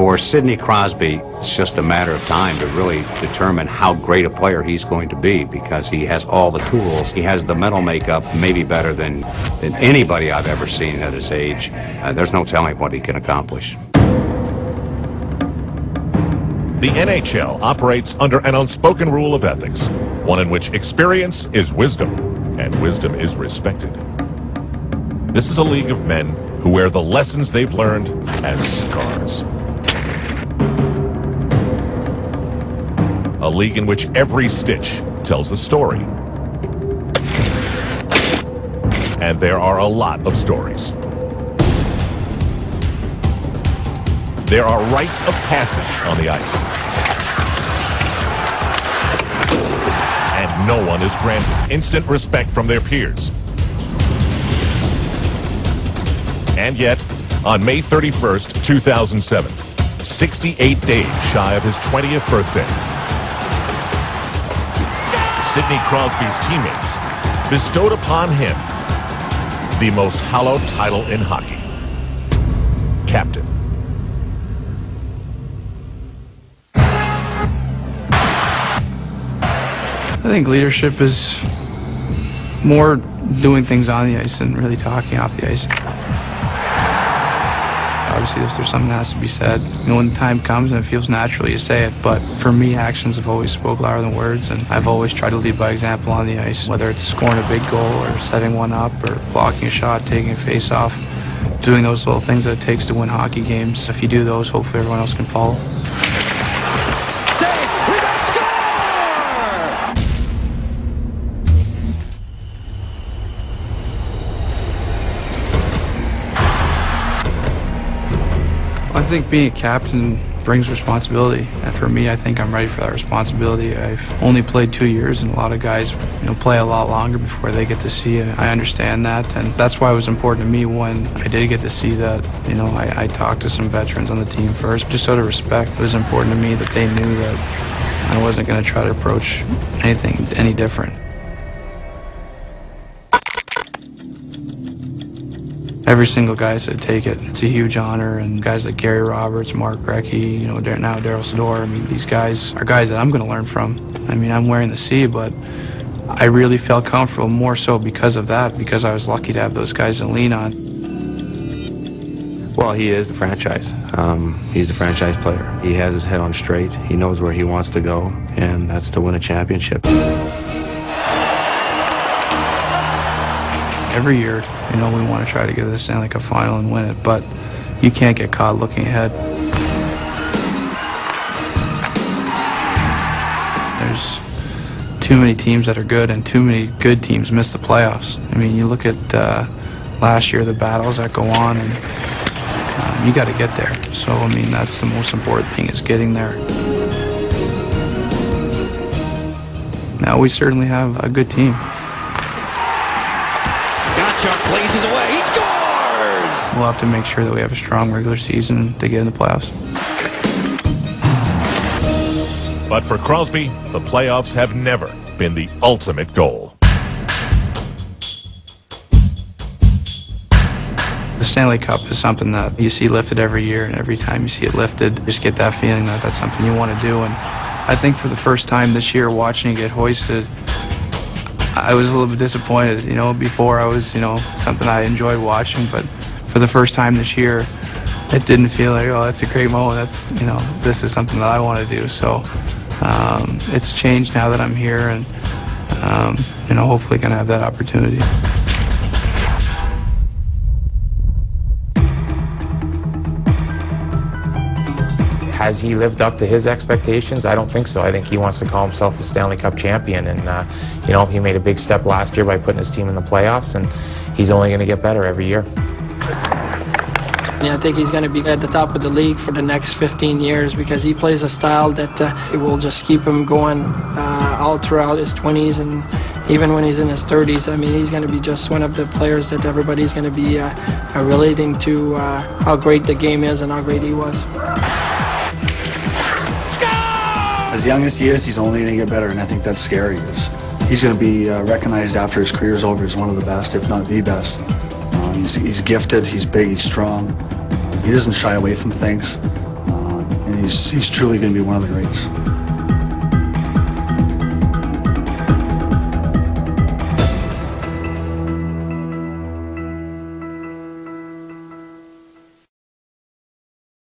For Sidney Crosby, it's just a matter of time to really determine how great a player he's going to be, because he has all the tools. He has the mental makeup, maybe better than anybody I've ever seen at his age. There's no telling what he can accomplish. The NHL operates under an unspoken rule of ethics, one in which experience is wisdom, and wisdom is respected. This is a league of men who wear the lessons they've learned as scars. A league in which every stitch tells a story. And there are a lot of stories. There are rites of passage on the ice. And no one is granted instant respect from their peers. And yet, on May 31st, 2007, 68 days shy of his 20th birthday, Sidney Crosby's teammates bestowed upon him the most hallowed title in hockey: captain. I think leadership is more doing things on the ice than really talking off the ice. Obviously, if there's something that has to be said, when the time comes and it feels natural, you say it. But for me, actions have always spoke louder than words, and I've always tried to lead by example on the ice, whether it's scoring a big goal or setting one up or blocking a shot, taking a face-off, doing those little things that it takes to win hockey games. If you do those, hopefully everyone else can follow. I think being a captain brings responsibility, and for me, I think I'm ready for that responsibility. I've only played 2 years, and a lot of guys, play a lot longer before they get to see it. I understand that, and that's why it was important to me when I did get to see that. I talked to some veterans on the team first, just out of respect. It was important to me that they knew that I wasn't going to try to approach anything any different. Every single guy said take it. It's a huge honor, and guys like Gary Roberts, Mark Recchi, now Daryl Sador, these guys are guys that I'm going to learn from. I'm wearing the C, but I really felt comfortable more so because of that, because I was lucky to have those guys to lean on. Well, he is the franchise. He's the franchise player. He has his head on straight. He knows where he wants to go, and that's to win a championship. Every year, we want to try to get to the Stanley Cup final and win it, but you can't get caught looking ahead. There's too many teams that are good, and too many good teams miss the playoffs. You look at last year, the battles that go on, and you got to get there. So, that's the most important thing, is getting there. Now, we certainly have a good team. Chuck blazes away. He scores! We'll have to make sure that we have a strong regular season to get in the playoffs. But for Crosby, the playoffs have never been the ultimate goal. The Stanley Cup is something that you see lifted every year, and every time you see it lifted, you just get that feeling that that's something you want to do. And I think for the first time this year, watching it get hoisted, I was a little bit disappointed. Before I was, something I enjoyed watching, but for the first time this year, it didn't feel like, oh, that's a great moment. That's, this is something that I want to do. So it's changed now that I'm here, and, hopefully going to have that opportunity. Has he lived up to his expectations? I don't think so. I think he wants to call himself a Stanley Cup champion, and he made a big step last year by putting his team in the playoffs, and he's only going to get better every year. I think he's going to be at the top of the league for the next 15 years because he plays a style that it will just keep him going all throughout his 20s, and even when he's in his 30s. He's going to be just one of the players that everybody's going to be relating to how great the game is and how great he was. As young as he is, he's only going to get better, and I think that's scary. He's going to be recognized after his career is over as one of the best, if not the best. He's gifted, he's big, he's strong. He doesn't shy away from things. he's truly going to be one of the greats.